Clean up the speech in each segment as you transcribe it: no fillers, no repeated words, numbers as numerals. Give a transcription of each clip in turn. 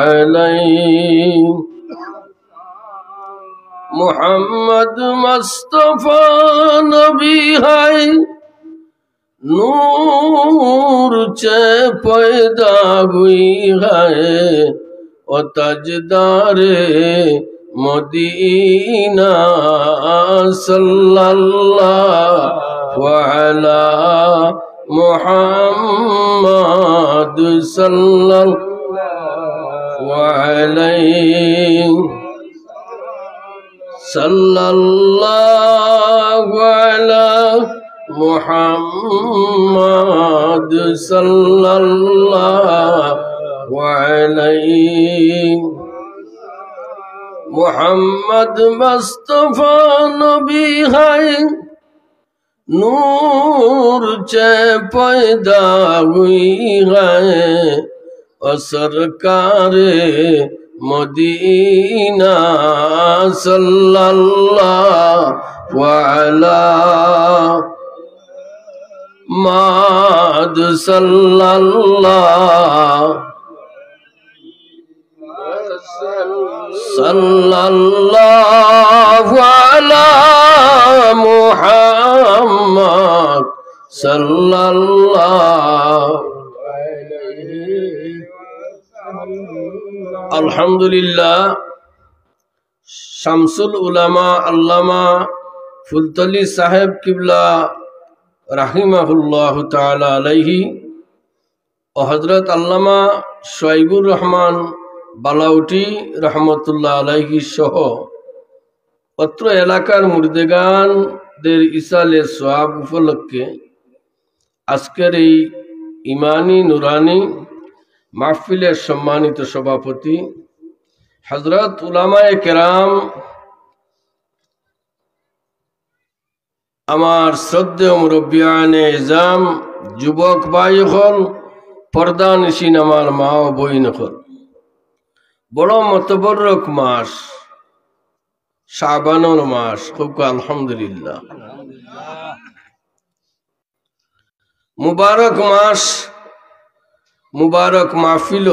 عليه محمد مصطفى नबी है नूर से पैदा हुई है और ताजदारे मदीना सल्लल्लाहु अलैहि मुहम्मद सल्लल्लाहु अलैहि सल्लल्लाहु अलैहि मुहम्मद सल्लल्लाहु अलैहि मुहम्मद मुस्तफा नबी है नूर से पैदा हुई है और सरकार मदीना सल्लल्लाहु अलैहि माद सल्लल्लाहु अलैहि मुहम्मद सल्लल्लाहु अल्हम्दुलिल्लाह शमसुल उलमा अल्लामा फुलतली साहेब किबला राहिमाहुल्लाह ताआला अलैहि और हजरत अल्लामा शुआइबुर रहमान बालाउटी रहमतुल्लाह अलैहि सह अत्र एलाकार मुर्देगानदेर इसाले सवाब उपलक्षे आजकेर এই इमानी नुरानी महफिलेर सम्मानित सभापति हजरत उलामाए केराम आमार श्रद्धेय मुरब्बियाने इजाम जुबक भाईहल पर्दा निशीन आमार मा ओ बहिनहल बड़ मतबरक मास शाबानर मास खूब आलহামদুলিল্লাহ मुबारक मास मुबारक महफिल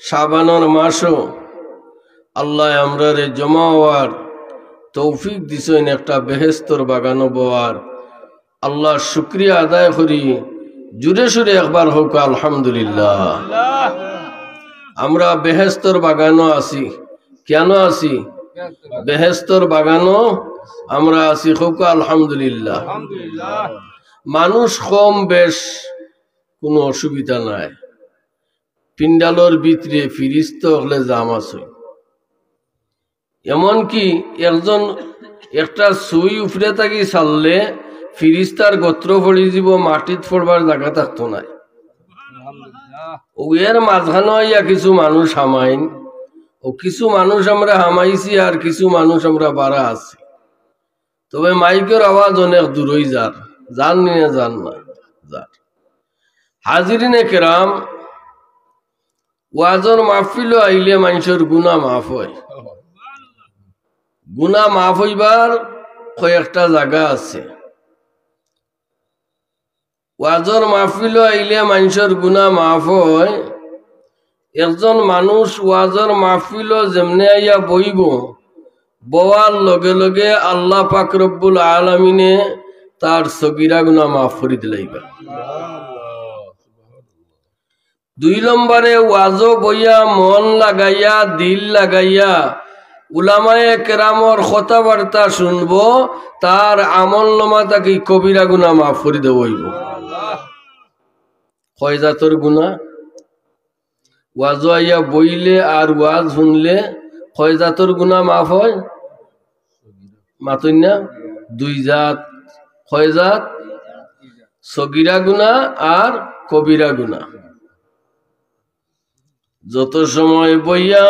शाबानर मासो आल्लाह आमरारे जमा हওয়ার तौफिक दिसेन एकटा बेहेस्तर बागानो बोवार आल्लाह शुक्रिया आदाय करी जुरे सुरे एकबार होक आलহামদুলিল্লাহ আমরা বেহেস্तर বাগানো আছি কেন আছি বেহেস্तर বাগানো আমরা আছি হোক আলহামদুলিল্লাহ মানুষ কম বেশ কোনো অসুবিধা নাই পিন্ডালর ভিতরে ফিরিস্তা হলে জাম আছে এমন কি একজন একটা সুই উপরে থাকি চাললে ফিরিস্তার গোত্র পড়ি যাব মাটিত পড়বার জায়গা থাকতো না ওর মাঝখানে হইয়া কিছু মানুষ হামাইন ও কিছু মানুষ আমরা হামাইছি আর কিছু মানুষ আমরা বাড়া আছি তবে মাইকের আওয়াজ অনেক দূরই যার জান নিয়ে যান না যার হাজিরিনে কেরাম ওয়াজর মাহফিল আইলে মানুষের গুনাহ মাফ হয় গুনাহ মাফ হইবার কয়েকটা জায়গা আছে ওয়াজর মাহফিল আইলে মানুষের গুনাহ মাফ হয় একজন মানুষ ওয়াজর মাহফিল যেমনে আইয়া বইব বওয়ার লগে লগে আল্লাহ পাক রব্বুল আলামিনে তার সগীরা গুনাহ মাফ করে দিলাইবা দুই নম্বরে ওয়াজো বইয়া মন লাগাইয়া দিল লাগাইয়া উলামায়ে কেরামর কথাবার্তা শুনবো তার আমল নামা তাকে কবিরা গুনাহ মাফ করে দেবইব কয় জাতর গুনাহ ওয়াজো আইয়া বইলে আর ওয়াজ শুনলে কয় জাতর গুনাহ মাফ হয় মাতই না দুই জাত কয় জাত সগীরা গুনাহ আর কবিরা গুনাহ যত সময় বইয়া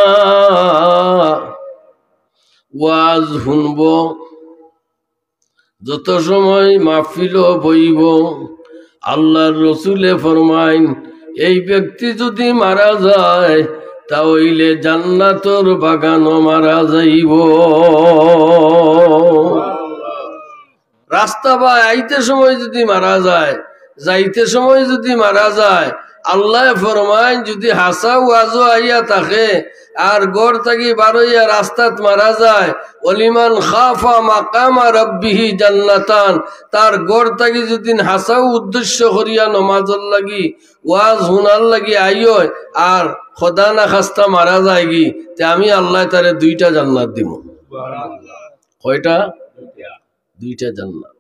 ওয়াজ শুনব যত সময় মাহফিল বইব আল্লাহর রসুলে ফরমাইন এই ব্যক্তি যদি মারা যায় তাহলে জান্নাতের বাগানও মারা যাইব রাস্তা বা আইতে সময় যদি মারা যায় যাইতে সময় যদি মারা যায় আল্লাহ ফরমায় যদি হাসা ওয়াজও আইয়া থাকে আর গড় থাকি বারইয়া রাস্তাত মারা যায়, অলিমান খাফা মাকামা রব্বিহি জান্নাতান, তার গড় থাকি যদি হাসাও উদ্দেশ্য করিয়া নমাজর লাগি ওয়াজ হুনার লাগি আইয় আর খোদা না খাস্তা মারা যায় গি, তে আমি আল্লাহ তারে 2টা জান্নাত দিব। কয়টা? 2টা জান্নাত।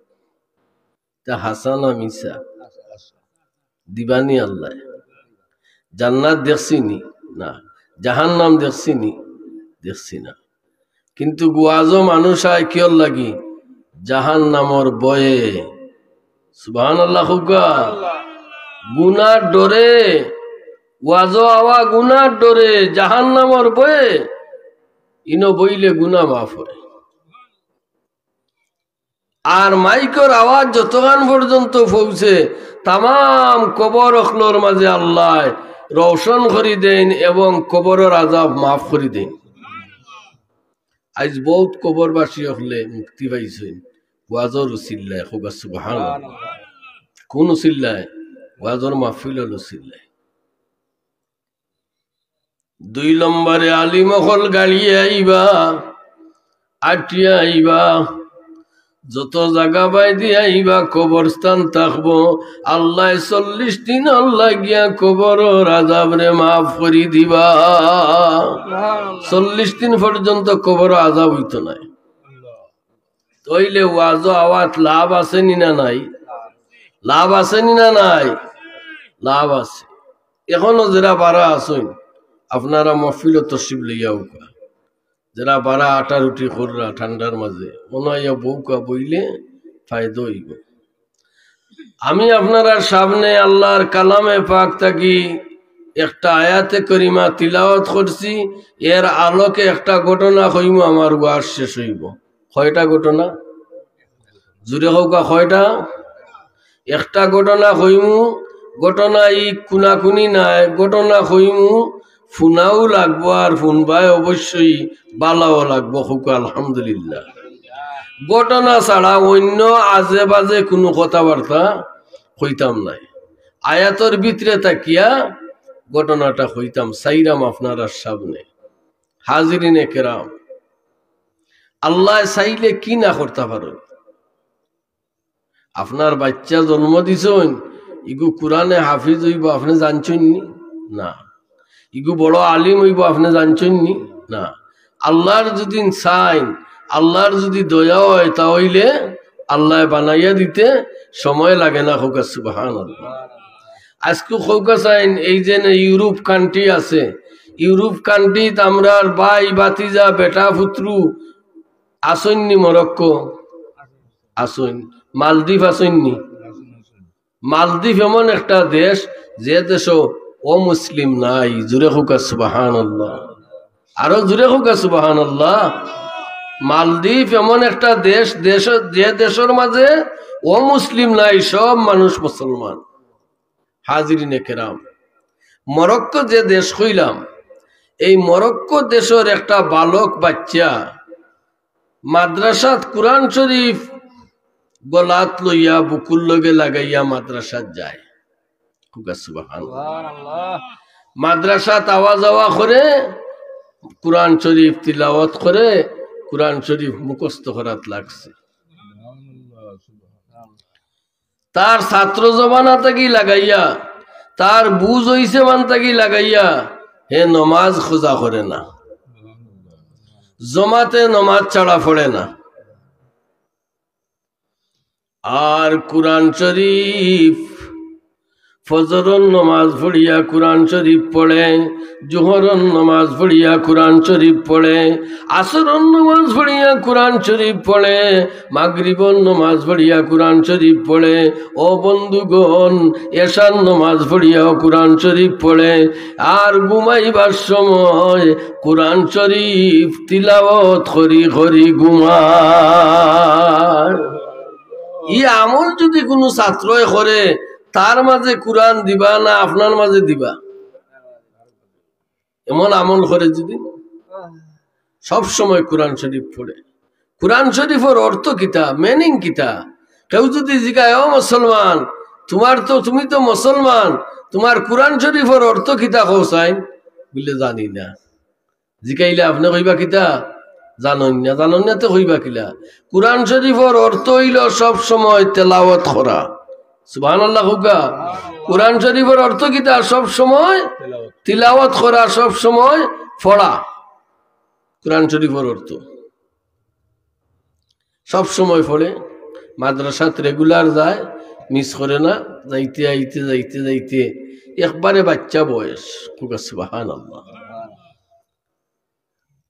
তা হাসানা মিসা দিবানি আল্লাহ। জান্নাত দেখছি নি? না। জাহান্নাম দেখছি নি? দেখছি না। কিন্তু ওয়াজও মানুষ আয় কিয়র লাগি? জাহান্নামর বয়ে। সুবহানাল্লাহ। খুকা গুনার ডরে ওয়াজও আওয়া, গুনার ডরে, জাহান্নামর বয়ে ইনো বইলে গুনাহ মাফ হয়। আর মাইকর আওয়াজ যতক্ষণ পর্যন্ত পৌঁছে তাম কবর অখলোর মাঝে আল্লাহ রোশন করি দেন এবং কবরের আযাব মাফ করি দেন। আজ বহুত কবরবাসী হলে মুক্তি পাইছেন ওয়াজর উসিল্লায়। খুবা সুবহানাল্লাহ। কোন উসিল্লায়? ওয়াজর মাহফিলের উসিল্লায়। 2 নম্বরে আলিমহল গাড়িয়ে আইবা, আটিয়া আইবা, যত জায়গা বাই দিয়ে আইবা কবরস্থান থাকবো, আল্লাহ 40 দিন আল্লাহ গিয়া কবরের আযাব রে মাফ করি দিবা। 40 দিন পর্যন্ত কবর আযাব হইতো নাই। তইলে ওয়াজও আওয়াজ লাভ আছে নি না নাই? লাভ আছে নি না নাই? লাভ আছে। এখনো যারা বারা আসুন আপনারা মহফিল তশরিফ লইয়া উকা, যারা বারা আটা রুটি কররা ঠান্ডার মাঝে ওনাইয়া বউকা বইলে ফায়দা হইব। আমি আপনারা সামনে আল্লাহর কালামে পাক থাকি একটা আয়াতে করিমা তিলাওয়াত করছি, এর আলোকে একটা ঘটনা কইমু, আমার ওয়াজ শেষ হইব। কয়টা ঘটনা? জুড়ে হোকা কয়টা? একটা ঘটনা কইমু। ঘটনা ই কুনাকুনি নাই, ঘটনা কইমু ফুনাও লাগবো আর ফুনবাই অবশ্যই বালাও লাগবো। হোকা আলহামদুলিল্লাহ। ঘটনা ছাড়া অন্য আজে বাজে কোনো কথাবার্তা কইতাম নাই। আয়াতর ভিতরে তাকিয়া ঘটনাটা কইতাম সাইরাম আপনার সামনে। হাজিরিনে কেরাম, আল্লাহ চাইলে কি না করতে পারো। আপনার বাচ্চা জন্ম দিছেন, ইগু কোরআনে হাফিজ হইব আপনি জানছেন নি? না। ইগু বড় আলিম হইব আপনি জানছেন নি? না। আল্লাহর যদি চাইন, আল্লাহর যদি দয়া হয় তাহলে আল্লাহ বানাইয়া দিতে সময় লাগে না। হোক সুবহানাল্লাহ। আজকে হোক চাইন এই যে ইউরোপ কান্ট্রি আছে, ইউরোপ কান্ট্রিত আমরার ভাই বাতিজা বেটা পুত্রু আসন্নি, মরক্কো আসন, মালদ্বীপ আসন্নি। মালদ্বীপ এমন একটা দেশ যে দেশ অমুসলিম নাই। জুড়ে হোক সুবহানাল্লাহ। আরো জুড়ে হোক সুবহানাল্লাহ। মালদ্বীপ এমন একটা দেশ, যে দেশের মাঝে অমুসলিম নাই, সব মানুষ মুসলমান। হাজিরিনে কেরাম, মরক্কো যে দেশ কইলাম, এই মরক্কো দেশের একটা বালক বাচ্চা মাদ্রাসাত কুরআন শরীফ গলাত লইয়া বুকুর লগে লাগাইয়া মাদ্রাসাত যায়। সুবহানাল্লাহ। মাদ্রাসাত আওয়া যাওয়া করে, কুরআন শরীফ তিলাওয়াত করে, কুরআন শরীফ মুখস্থ করাত লাগছে। তার ছাত্র জমানা থেকে লাগাইয়া, তার বুঝ হইছে মান থেকে লাগাইয়া হে নমাজ খোঁজা করে না, জমাতে নমাজ ছাড়া পড়ে না। আর কুরআন শরীফ ফজরন নমাজ পড়িয়া কুরআন শরীফ পড়ে, জোহরন নমাজ পড়িয়া কুরআন শরীফ পড়ে, আসরন নমাজ পড়িয়া কুরআন শরীফ পড়ে, মাগরিবন নমাজ পড়িয়া কুরআন শরীফ পড়ে। ও বন্ধুগণ, এশার নমাজ পড়িয়াও কুরআন শরীফ পড়ে। আর ঘুমাইবার সময় কুরআন শরীফ তিলাওয়াত করি করি ঘুমায়। ই আমল যদি কোনো ছাত্রই করে, তার মাঝে কোরআন দিবা না আপনার মাঝে দিবা? এমন আমল করে যদি সব সময় কোরআন শরীফ পড়ে। কোরআন শরীফের অর্থ কিতা, মিনিং কিতা? কেউ যদি জিজ্ঞাসা ও মুসলমান, তুমি তো মুসলমান, তোমার কুরআন শরীফের অর্থ কিতা কওসাই বলে জানি না। জিকাইলে আপনি কইবা কিতা জানেন না তো কইবা কিলা। কুরআন শরীফের অর্থ হইল সব সময় তেলাওয়াত করা। সুবহানাল্লাহ হুকা। কুরআন শরীফের অর্থ কিতা সব সময় তিলাওয়াত করা, সব সময় পড়া। কুরআন শরীফের অর্থ সব সময় পড়ে, মাদ্রাসাত রেগুলার যায়, মিস করে না, যাইতে আইতে যাইতে যাইতে একবারে বাচ্চা বয়স। সুবহানাল্লাহ।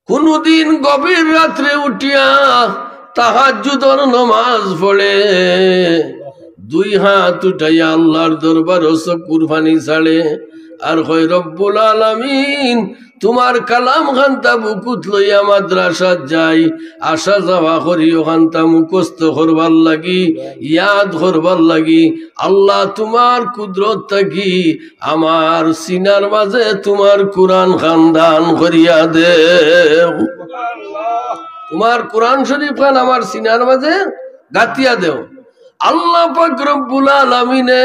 কোনদিন গভীর রাত্রে উঠিয়া তাহাজ্জুদের নামাজ পড়ে, দুই হাত উঠাইয়া আল্লাহর দরবার কুরবানি ছাড়ে আর কয় রব্বুল আলামিন তোমার কালাম খান্তা বুকুত লইয়া মাদ্রাসাত যাই, আসা যাওয়া করি ওখানটা মুখস্থ করবার লাগি, ইয়াদ করবার লাগি। আল্লাহ তোমার কুদরত থাকি আমার সিনার মাঝে তোমার কুরআন খান দান করিয়া দে। তোমার কুরআন শরীফ খান আমার সিনার মাঝে গাতিয়া দেও। আল্লাহ পাক রব্বুল আলামিনে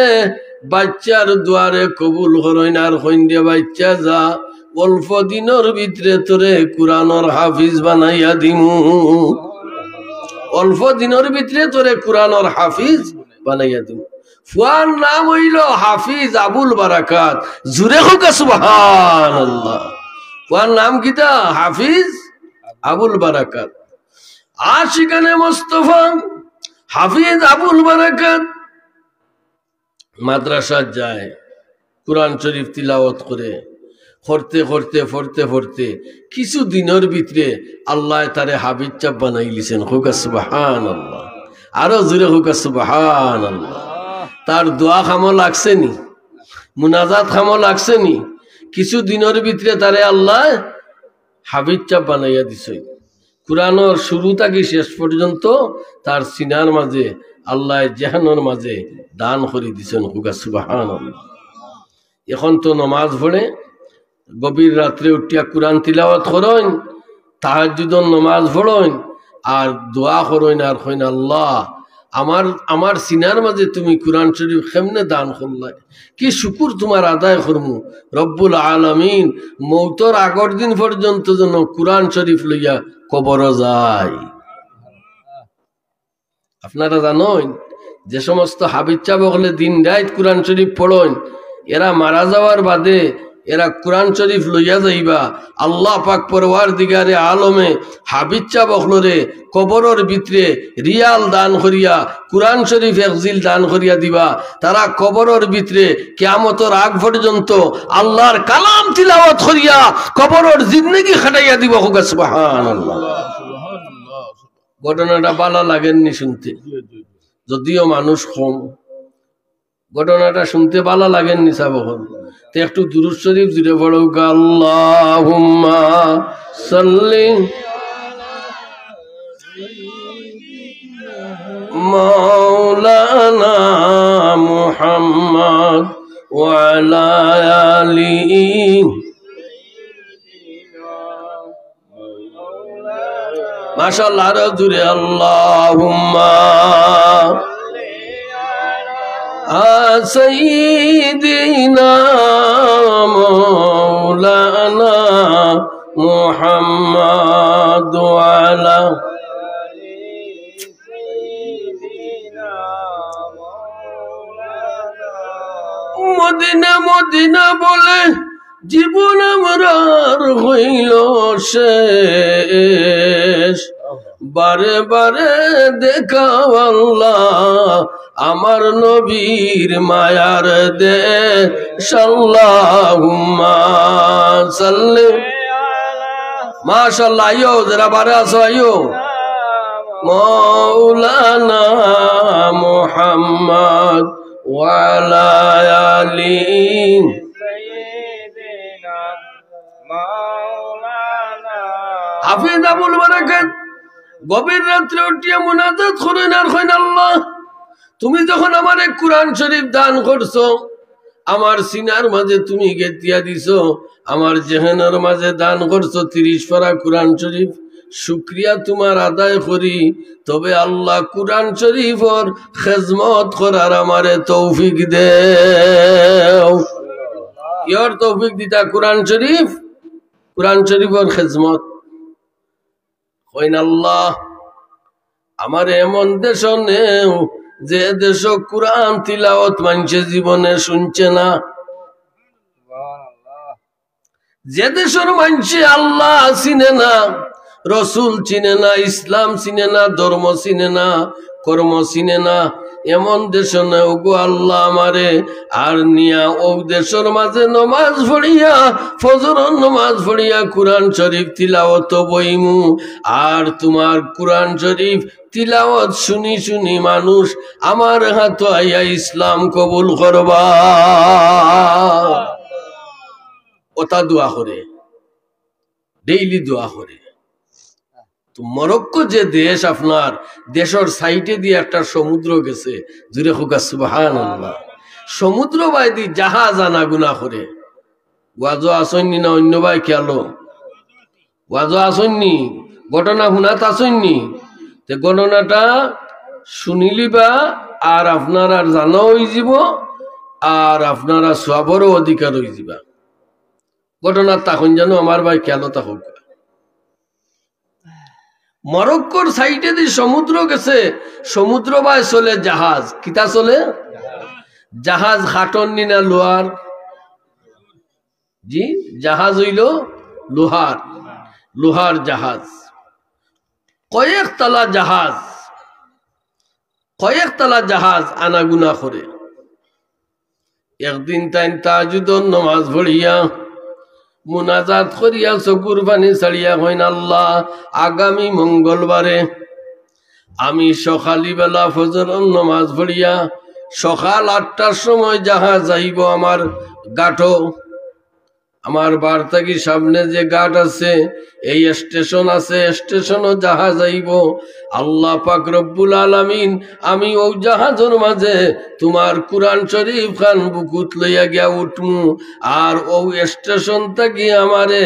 বাচ্চার দুয়ারে কবুল করেন আর কইন দে বাচ্চা যা, অল্প দিনের ভিতরে তোরে কুরআনের হাফিজ বানাইয়া দিমু। অল্প দিনের ভিতরে তোরে কুরআনের হাফিজ বানাইয়া দিমু। ফুয়ার নাম হইল হাফিজ আবুল বারাকাত। জুরে হোক সুবহানাল্লাহ। ফুয়ার নাম কিতা? হাফিজ আবুল বারাকাত। আশিকানে মুস্তাফা হাফিজ আবুল বারাকাত মাদ্রাসা যায়, কুরআন শরীফ তিলাওয়াত করে, পড়তে পড়তে পড়তে পড়তে কিছু দিনের ভিতরে আল্লাহ তারে হাফিজ চাপ বানাই লিছেন। হুকা সুবহানাল্লাহ। আরো জোরে হুকা সুবহানাল্লাহ। তার দোয়া খামো লাগছে নি, মুনাজাত খামো লাগছে নি, কিছু দিনের ভিতরে তারে আল্লাহ হাফিজ চাপ বানাইয়া দিছে। কুরআনের শুরু থেকে শেষ পর্যন্ত তার সিনার মাঝে আল্লাহ জেহানোর মাঝে দান করে দিছেন। হুকা সুবহানাল্লাহ। এখন তো নমাজ পড়ে গভীর রাত্রে উঠিয়া কুরআন তিলাওয়াত করেন, তাহাজ্জুদের নমাজ পড়েন আর দোয়া করেন আর কইন আল্লাহ আমার সিনার মাঝে তুমি কুরআন শরীফ কেমনে দান করলাই, কি শুকুর তোমার আদায় করমু রব্বুল আলামিন। মৌতর আগর দিন পর্যন্ত যেন কুরআন শরীফ লইয়া কবর যায়। আপনারা জানেন যে সমস্ত হাফিজ সাহেব হলে দিন রাত কুরআন শরীফ পড়েন, এরা মারা যাওয়ার বাদে এরা কুরআন শরীফ লইয়া যাইবা, আল্লাহ পাক পরওয়ারদিগারে আলমে হাফিজ সাহেব হলরে কবরের ভিতরে রিয়াল দান করিয়া কুরআন শরীফ একজিল দান করিয়া দিবা। তারা কবরের ভিতরে কিয়ামতের আগ পর্যন্ত আল্লাহর কালাম তিলাওয়াত করিয়া কবরের জিন্দেগি খাটাইয়া দিব। হুকা সুবহানাল্লাহ। ঘটনাটা ভালো লাগেননি শুনতে, যদিও মানুষ কম, ঘটনাটা শুনতে ভালো লাগেননি সাবখন। তো একটু দুরূদ শরীফ জুড়ে পড়ো। আল্লাহুম্মা সাল্লি মাওলানা মুহাম্মদ ওয়া আলা আলিহি মাশাআল্লাহ। আরো জুড়ে আল্লাহুম্মা সাইয়্যিদিনা মাওলানা মুহাম্মদ ওয়া আলা মদিনা মদিনা বলে জীবন আমার হইল শেষ, বারে বারে দেখাও আল্লাহ আমার নবীর মায়ার দেশ। আল্লাহুম্মা সাল্লি মাশাআল্লাহ। আইও যারা বারে আসো আইও। মাওলানা মুহাম্মদ ওয়া আলা আলিহি হাফিজ আবুল বারাকাত গভীর রাত্রে উঠিয়া মুনাজাত করেন আর কইন আল্লাহ তুমি যখন আমারে কুরআন শরীফ দান করছো, আমার সিনার মাঝে তুমি গেতিয়া দিছো, আমার জেহেনের মাঝে দান করছো 30 পারা কুরআন শরীফ, শুকরিয়া তোমার আদায় করি, তবে আল্লাহ কুরআন শরীফর খেজমত করার আমারে তৌফিক দেও। কিয়র তৌফিক দিতা? কুরআন শরীফর খেজমত। কইন আল্লাহ আমার এমন দেশ নেও যে দেশ কুরআন তিলাওয়াত মানুষে জীবনে শুনছে না, যে দেশের মানুষে আল্লাহ চিনে না, রসুল চিনে না, ইসলাম চিনে না, ধর্ম চিনে না, কর্ম চিনে না, এমন দেশ নেও গো আল্লাহ আমারে। আর নিয়া ও দেশের মাঝে নমাজ পড়িয়া, ফজর নমাজ পড়িয়া কুরআন শরীফ তিলাওয়াত বইমু। আর তোমার কুরআন শরীফ তিলাওয়াত শুনি শুনি মানুষ আমার হাত আইয়া ইসলাম কবুল করবা, ওটা দোয়া করে, ডেইলি দোয়া করে। তো মরক্কো যে দেশ, আপনার দেশের সাইডে দিয়ে একটা সমুদ্র গেছে, জুড়ে হোক সুবহানাল্লাহ। সমুদ্র বাইদি জাহাজ আনা গুনা করে। ওয়াজো আসননি না অন্য ভাই খেয়ালো? ওয়াজো আসননি, ঘটনা শুনাত আসননি? তে ঘটনাটা শুনিলিবা আর আপনার আর জানা হয়ে যাব, আর আপনারা সবরও অধিকার হয়ে যাবা। ঘটনা তখন যেন আমার ভাই খেয়ালো তখন মরক্কোর সাইডে দিয়ে সমুদ্র গেছে, সমুদ্র বাই চলে জাহাজ। কিতা চলে? জাহাজ খাটন নি না লোহার? জি, জাহাজ হইল লোহার, লোহার জাহাজ। কয়েকতলা জাহাজ, কয়েকতলা জাহাজ আনাগুনা করে। একদিন তাইন তাহাজ্জুদের নামাজ পড়িয়া মুনাজাত করিয়া চকুর পানি ছাড়িয়া হইন আল্লাহ আগামী মঙ্গলবারে আমি সকালি বেলা ফজর নামাজ পড়িয়া সকাল 8টার সময় জাহাজ আইব আমার গাঠো, আমার বার্তাকি সামনে যে ঘাট আছে, এই স্টেশন আছে, স্টেশনও জাহাজ আইব। আল্লাহ পাক রব্বুল আলামিন আমি ও জাহাজের মাঝে তোমার কুরআন শরীফ খান বুকুত লইয়া গিয়া উঠমু। আর ও স্টেশন থেকে আমারে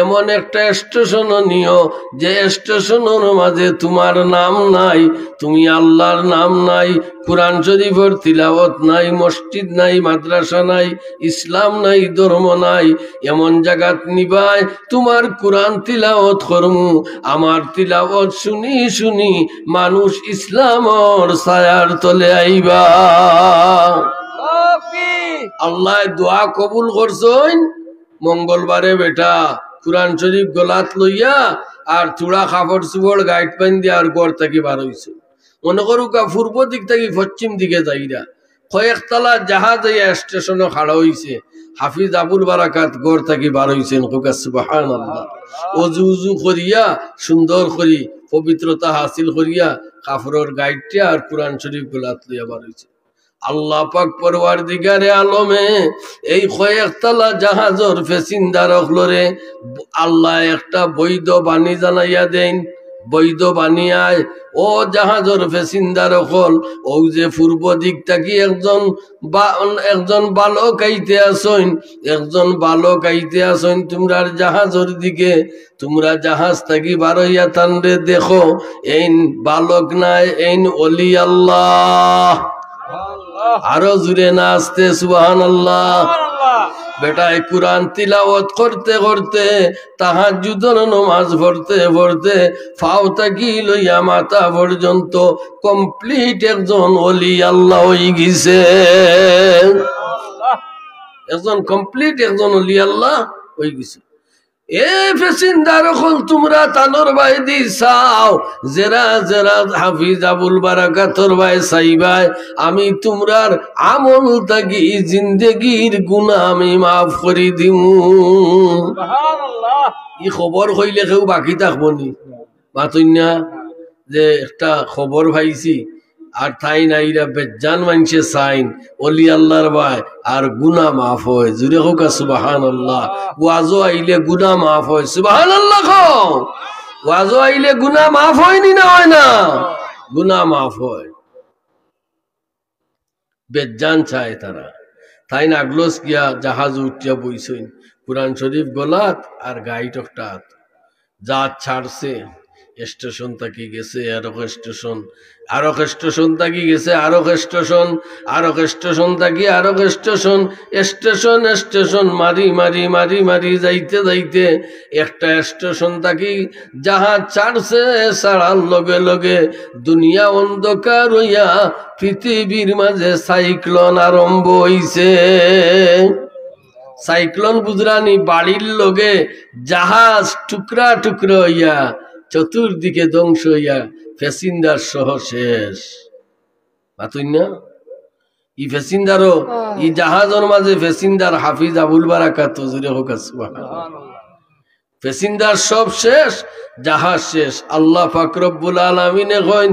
এমন একটা স্টেশনও নিও যে স্টেশনের মাঝে তোমার নাম নাই, তুমি আল্লাহর নাম নাই, কুরআন শরীফের তিলাওয়াত নাই, মসজিদ নাই, মাদ্রাসা নাই, ইসলাম নাই, ধর্ম নাই, এমন জায়গাত নিবাই তোমার কুরআন তিলাওয়াত করমু। আমার তিলাওয়াত শুনি শুনি মানুষ ইসলামর ছায়ার তলে আইবা। আল্লাহ দোয়া কবুল করছেন। মঙ্গলবারে বেটা কুরআন শরীফ গলাত লইয়া আর থোড়া কাপড় চুপড় গাইড পাইন দিয়ে আর গড় থেকে বার হইছে। মনে করুকা পূর্ব দিক থেকে পশ্চিম দিকে যাইরা কয়েকতলা জাহাজ স্টেশনে খাড়া হইছে। হাফিজ আবুল বারাকাত গড় থেকে বার হইছেন, সুবহানাল্লাহ। অজু উজু করিয়া সুন্দর করি পবিত্রতা হাসিল করিয়া কাপড়ের গাইডটা আর কুরআন শরীফ গলাত লইয়া বার হইছে। আল্লাহ পাক পরওয়ারদিগারে আলমে এই কয়েকতলা জাহাজের প্যাসেঞ্জার হলরে আল্লাহ একটা বৈধ বাণী জানাইয়া দেন। বৈধ বানিয়ায় ও জাহাজের প্যাসেঞ্জার হল ও যে পূর্ব দিক থাকি একজন বালক আইতে আসইন, একজন বালক আইতে আসইন তোমরা জাহাজের দিকে। তোমরা জাহাজ থাকি বারইয়া তানরে দেখো, এইন বালক নাই, এইন ওলি আল্লাহ। আরো জুড়ে না আসতে সুবহানাল্লাহ। বেটায় কুরআন তিলাওয়াত করতে করতে তাহাজ্জুদের নামাজ পড়তে পড়তে পাও থাকি লইয়া মাথা পর্যন্ত কমপ্লিট একজন ওলি আল্লাহ হয়ে গেছে। একজন কমপ্লিট একজন ওলি আল্লাহ হয়ে গেছে। এ প্যাসেঞ্জার হল তোমরা তানোর ভাই দি চাও, জেরা জেরা হাফিজ আবুল বারাকাতর ভাই চাইবাই আমি তোমরার আমল থাকি জিন্দেগির গুনাহ আমি মাফ করে দিমু। সুবহানাল্লাহ। ই খবর কইলে কেউ বাকি থাকবো নি? মাতইনা যে একটা খবর পাইছি আর তাই নাইরা বেজান মানুষে চাইন ওলি আল্লাহর ভাই আর গুনা মাফ হয়। জুড়ে হোক সুবহানাল্লাহ। ওয়াজও আইলে গুনা মাফ হয়। সুবহানাল্লাহ। ওয়াজও আইলে গুনা মাফ হয়নি না? হয় না? গুনা মাফ হয়। বেজান চায় তারা। তাই না আগলোস গিয়া জাহাজ উঠিয়া বইছেন, কুরআন শরীফ গলাত আর গাইট একটা জাত ছাড়ছে। স্টেশন থাকি গেছে আরো স্টেশন, আরো স্টেশন থাকি গেছে আরো স্টেশন, আরো স্টেশন থাকি আরো স্টেশন, স্টেশন স্টেশন মারি মারি মারি মারি যাইতে যাইতে একটা স্টেশন থাকি জাহাজ ছাড়ছে, ছাড়ার লগে লগে দুনিয়া অন্ধকার হইয়া পৃথিবীর মাঝে সাইক্লোন আরম্ভ হইছে। সাইক্লোন বুঝরানি বাড়ির লগে জাহাজ টুকরা টুকরা হইয়া চতুর্দিকে ধ্বংস হইয়া প্যাসেঞ্জার সহ শেষ। পাতুই না ই প্যাসেঞ্জারও ই জাহাজের মাঝে প্যাসেঞ্জার হাফিজ আবুল বারাকাত হুজুরে হোক সুবহানাল্লাহ। প্যাসেঞ্জার সব শেষ, জাহাজ শেষ। আল্লাহ পাক রব্বুল আলামিনে কইন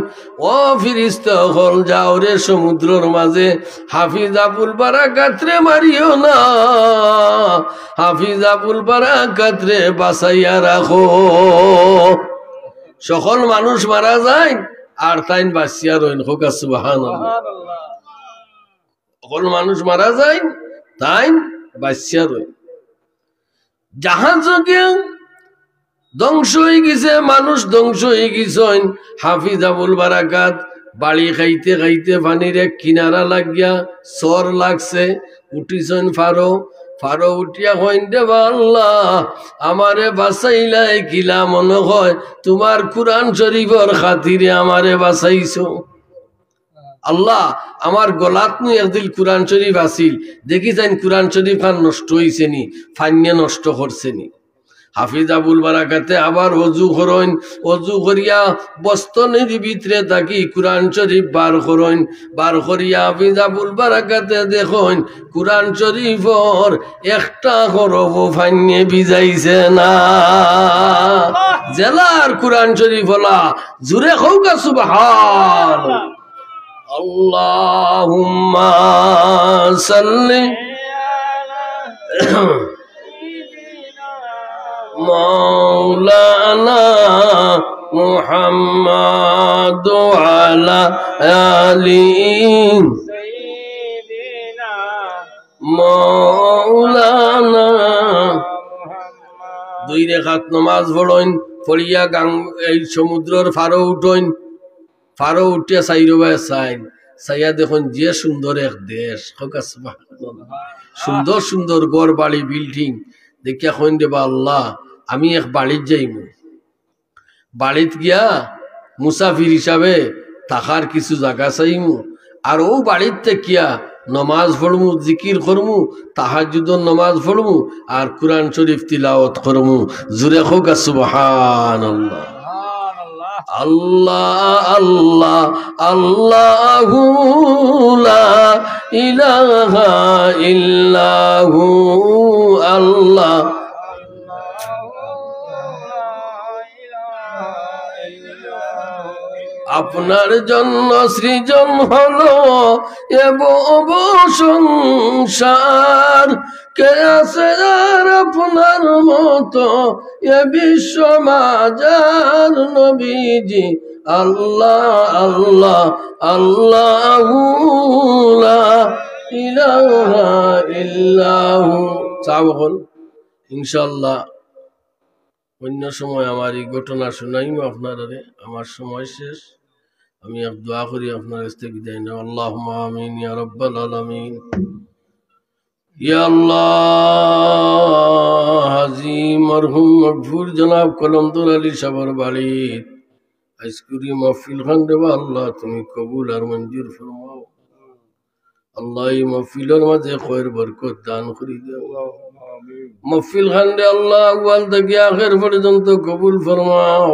ও ফেরেশতা হল যাও রে সমুদ্রের মাঝে হাফিজ আবুল বারাকাত রে মারিও না, হাফিজ আবুল বারাকাত রে বাঁচাইয়া রাখো। সকল মানুষ মারা যায় আর তাইন বাঁচিয়া রইন হোক সুবহানাল্লাহ। সকল মানুষ মারা যায় তাইন বাঁচিয়া রইন। জাহাজ ধ্বংস হয়ে গেছে, মানুষ ধ্বংস হয়ে গেছেন। হাফিজ আবুল বারাকাত বাড়ি খাইতে খাইতে পানির এক কিনারা লাগিয়া সর লাগছে, উঠিছেন ফারো। ফারো উঠিয়া হইন দেবা আল্লাহ আমারে বাঁচাইলাই কিলা মনে হয় তোমার কুরআন শরীফের খাতিরে আমারে বাঁচাইছো। আল্লাহ আমার গলাত নু একদিল কুরআন শরীফ আসিল, দেখি যাইন কুরআন শরীফ আর নষ্ট হইছে নি, ফান্যে নষ্ট করছে নি। হাফিজ আবুল বারাকাতে আবার অজু করইন, অজু করিয়া বস্তনের ভিতরে থাকি কুরআন শরীফ বার করইন, বার করিয়া হাফিজ আবুল বারাকাতে দেখইন কুরআন শরীফর একটা হরফ ফান্যে ভিজাইছে না। জেলার কুরআন শরীফ হলা জুরে কওগা সুবহান আল্লাহুম্মা সাল্লি মাওলানা মুহাম্মাদ আলা আলি সাইয়্যিদিনা মাওলানা। দুই রাকাত নামাজ পড়ইন, পড়িয়া গাং এই সমুদ্রের ফারো উঠইন। ফারো উঠিয়া সাইরবা সাইন সাইয়া দেখুন যে সুন্দর এক দেশ, সুন্দর সুন্দর ঘর বাড়ি বিল্ডিং দেখিয়া কইন দেবা আল্লাহ আমি এক বাড়িত যাইব, বাড়িত গিয়া মুসাফির হিসাবে থাকার কিছু জায়গা চাইমু, আর ও বাড়িত থাকিয়া নমাজ পড়মু, জিকির করমু, তাহাজ্জুদের নমাজ পড়মু, আর কুরআন শরীফ তিলাওয়াত করমু। জুরে হোক সুবহানাল্লাহ। আল্লাহ আল্লাহ আল্লাহু লা ইলাহা ইল্লাহু আল্লাহ। আপনার জন্য সৃজন হলো এব সংসার, কে আছে আর আপনার মতো এ বিশ্ব মাজার। নবীজি আল্লাহ আল্লাহ আল্লাহু লা ইলাহা ইল্লাহু। চাও হল ইনশাআল্লাহ অন্য সময় আমার এই ঘটনা শোনাইম আপনারা। আমার সময় শেষ, আমি এক দোয়া করি আপনার কাছ থেকে বিদায় নেব। আল্লাহুম্মা আমিন ইয়া রাব্বাল আলামিন। ইয়া আল্লাহ হাজী মরহুম মগফুর জনাব কলমদুর আলী সাহেবের বাড়ি আজকুরি মাহফিল খান দেবা আল্লাহ তুমি কবুল আর মঞ্জুর ফরমাও। আল্লাহ এই মাহফিলের মাঝে খৈর বরকত দান করে দাও। মাহফিল খান দে আল্লাহ আউয়াল থেকে আখির পর্যন্ত কবুল ফরমাও।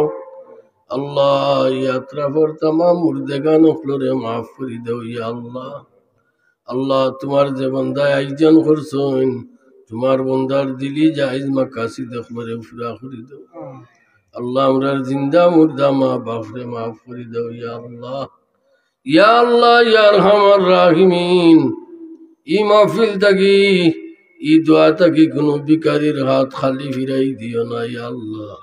আল্লাহ ইয়াত্রা পর तमाम মুর্দেগান ফ্লোরে মাফ করে দাও ইয়া আল্লাহ। আল্লাহ তোমার যে বান্দা আয়োজন করছেন, তোমার বান্দার দিলি জায়েজ মাকাসিদ খবরে পুরা করে দাও। আল্লাহ আমরার জিন্দা মুর্দা মা বাপরে মাফ করে দাও ইয়া আল্লাহ। ইয়া আল্লাহ ইয়া আরহামার রাহিমিন, ই মাহফিল থাকি ই দোয়া থাকি কোনো বিকারীর হাত খালি ফিরাই দিও না ইয়া আল্লাহ।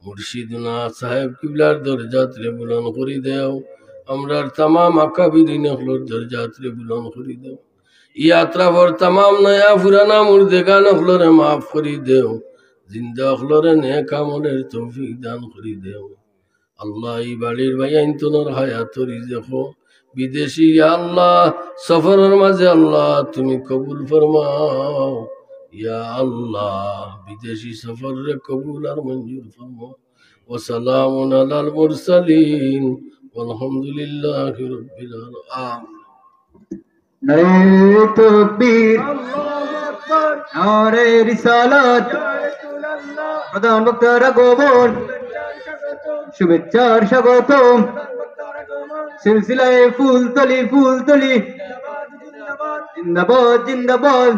মুর্শিদনা সাহেব কিবলার দরজাতরে বুলন্দ করে দেও। আমরার तमाम আকাবিরিন হলোর দরজাতরে বুলন্দ করে দেও। ইয়াত্রা ভর तमाम নয়া পুরানা মুর্দেগান হলরে মাফ করে দেও। জিন্দা হলরে নেক আমলের তৌফিক দান করে দেও। আল্লাহ এই বাড়ির ভাইয়াইন তোর হায়াতর দেখো বিদেশি আল্লাহ সফরের মাঝে আল্লাহ তুমি কবুল ফরমাও ইয়া আল্লাহ বিদেশি সফর রে কবুল আর মঞ্জুর ফরমাও ওয়াসালামুন আলাল মুরসালিন আলহামদুলিল্লাহি রাব্বিল আলামিন নারে তাকবীর নারে রিসালাত প্রধান বক্তার আগমন শুভেচ্ছার স্বাগতম সিলসিলায় ফুলতলি জিন্দাবাদ জিন্দাবাদ